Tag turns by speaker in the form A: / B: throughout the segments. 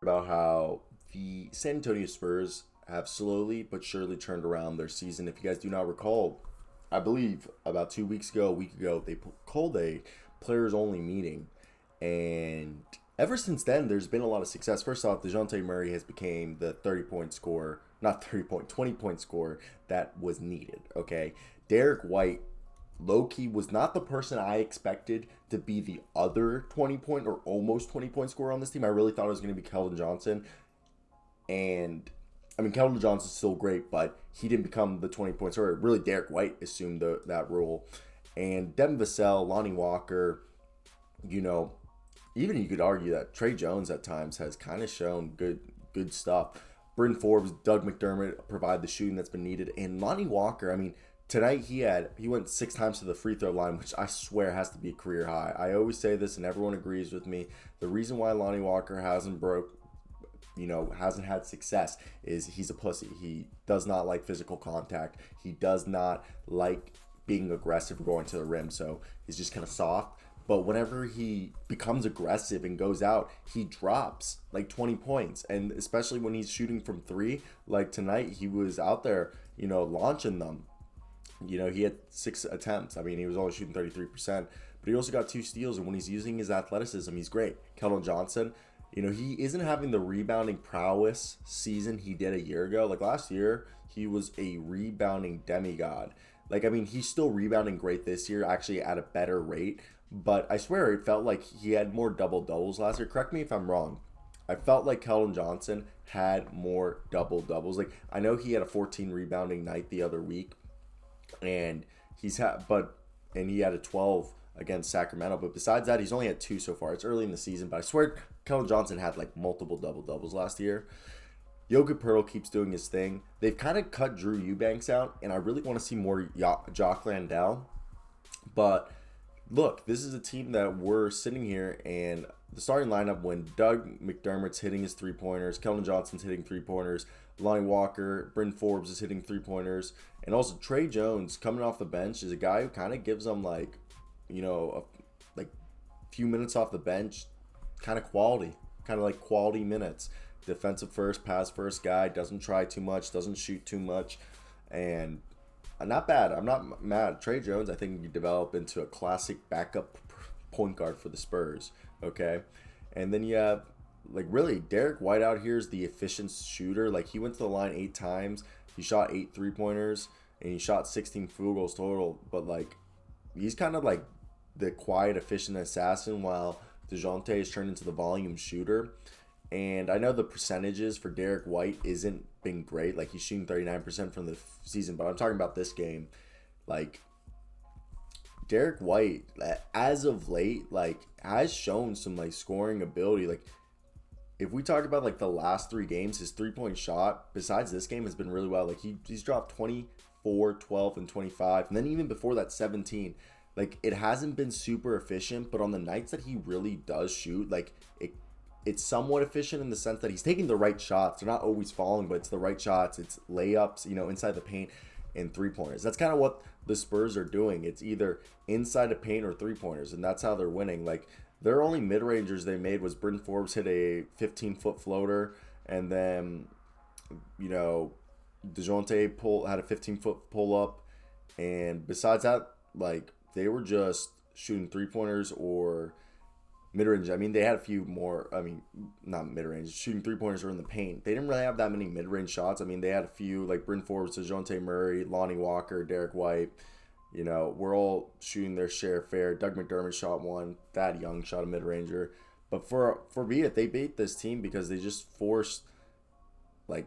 A: about how the San Antonio Spurs have slowly but surely turned around their season. If you guys do not recall, I believe about 2 weeks ago, a week ago, they called a players only meeting. And ever since then, there's been a lot of success. First off, Dejounte Murray has become the 30-point scorer, not 30-point, 20-point scorer that was needed, okay? Derrick White, low-key, was not the person I expected to be the other 20-point or almost 20-point scorer on this team. I really thought it was going to be Kellen Johnson. And, I mean, Kellen Johnson's still great, but he didn't become the 20-point scorer. Really, Derrick White assumed that role. And Devin Vassell, Lonnie Walker, even you could argue that Trey Jones at times has kind of shown good stuff. Bryn Forbes, Doug McDermott provide the shooting that's been needed. And Lonnie Walker, I mean, tonight he went 6 times to the free throw line, which I swear has to be a career high. I always say this and everyone agrees with me. The reason why Lonnie Walker hasn't had success is he's a pussy. He does not like physical contact. He does not like being aggressive going to the rim. So he's just kind of soft. But whenever he becomes aggressive and goes out, he drops like 20 points. And especially when he's shooting from 3, like tonight, he was out there, launching them. He had 6 attempts. I mean, he was only shooting 33%. But he also got 2 steals. And when he's using his athleticism, he's great. Kellen Johnson, he isn't having the rebounding prowess season he did a year ago. Like last year, he was a rebounding demigod. Like, I mean, he's still rebounding great this year, actually at a better rate. But I swear it felt like he had more double-doubles last year. Correct me if I'm wrong. I felt like Kellen Johnson had more double-doubles. Like, I know he had a 14 rebounding night the other week. And he had a 12 against Sacramento. But besides that, he's only had 2 so far. It's early in the season. But I swear Kellen Johnson had like multiple double-doubles last year. Yogi Pirtle keeps doing his thing. They've kind of cut Drew Eubanks out. And I really want to see more Jock Landale. But look, this is a team that we're sitting here, and the starting lineup when Doug McDermott's hitting his 3-pointers, Kellen Johnson's hitting 3-pointers, Lonnie Walker, Bryn Forbes is hitting 3-pointers, and also Trey Jones coming off the bench is a guy who kind of gives them a few minutes off the bench, kind of like quality minutes. Defensive first, pass first guy, doesn't try too much, doesn't shoot too much, and not bad. I'm not mad. Trey Jones, I think, he developed into a classic backup point guard for the Spurs. Okay, and then you have really Derrick White out here is the efficient shooter. Like he went to the line 8 times. He shot 8 3-pointers and he shot 16 field goals total. But he's kind of like the quiet, efficient assassin, while Dejounte is turned into the volume shooter. And I know the percentages for Derrick White isn't been great. Like he's shooting 39% from the season, but I'm talking about this game. Like Derrick White, as of late, has shown some scoring ability. Like if we talk about the last 3 games, his 3-point shot, besides this game, has been really well. Like he's dropped 24, 12, and 25, and then even before that 17. Like it hasn't been super efficient, but on the nights that he really does shoot, it's somewhat efficient in the sense that he's taking the right shots. They're not always falling, but it's the right shots. It's layups, inside the paint and 3-pointers. That's kind of what the Spurs are doing. It's either inside the paint or 3-pointers, and that's how they're winning. Their only mid-rangers they made was Bryn Forbes hit a 15-foot floater, and then, Dejounte had a 15-foot pull-up. And besides that, they were just shooting 3-pointers or mid-range. I mean, they had a few more, not mid-range, shooting 3-pointers or in the paint. They didn't really have that many mid-range shots. I mean, they had a few, like Bryn Forbes, Dejounte Murray, Lonnie Walker, Derrick White. We're all shooting their share fair. Doug McDermott shot 1. Thad Young shot a mid-ranger. But for me, they beat this team because they just forced, the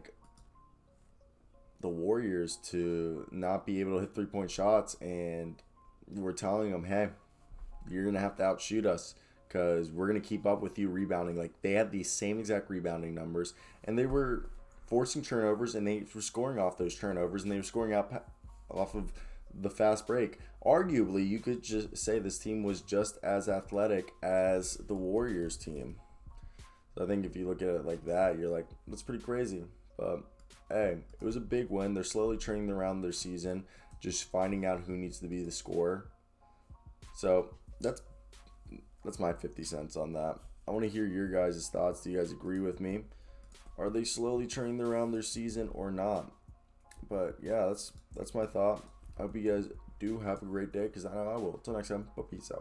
A: Warriors to not be able to hit 3-point shots. And we're telling them, hey, you're going to have to outshoot us, because we're going to keep up with you rebounding. They had the same exact rebounding numbers, and they were forcing turnovers, and they were scoring off those turnovers, and they were scoring off of the fast break. Arguably, you could just say this team was just as athletic as the Warriors team. So I think if you look at it like that, you're like, that's pretty crazy. But, hey, it was a big win. They're slowly turning around their season, just finding out who needs to be the scorer. So that's my 50 cents on that. I want to hear your guys' thoughts. Do you guys agree with me? Are they slowly turning around their season or not? But yeah, that's my thought. I hope you guys do have a great day, because I know I will. Until next time, but peace out.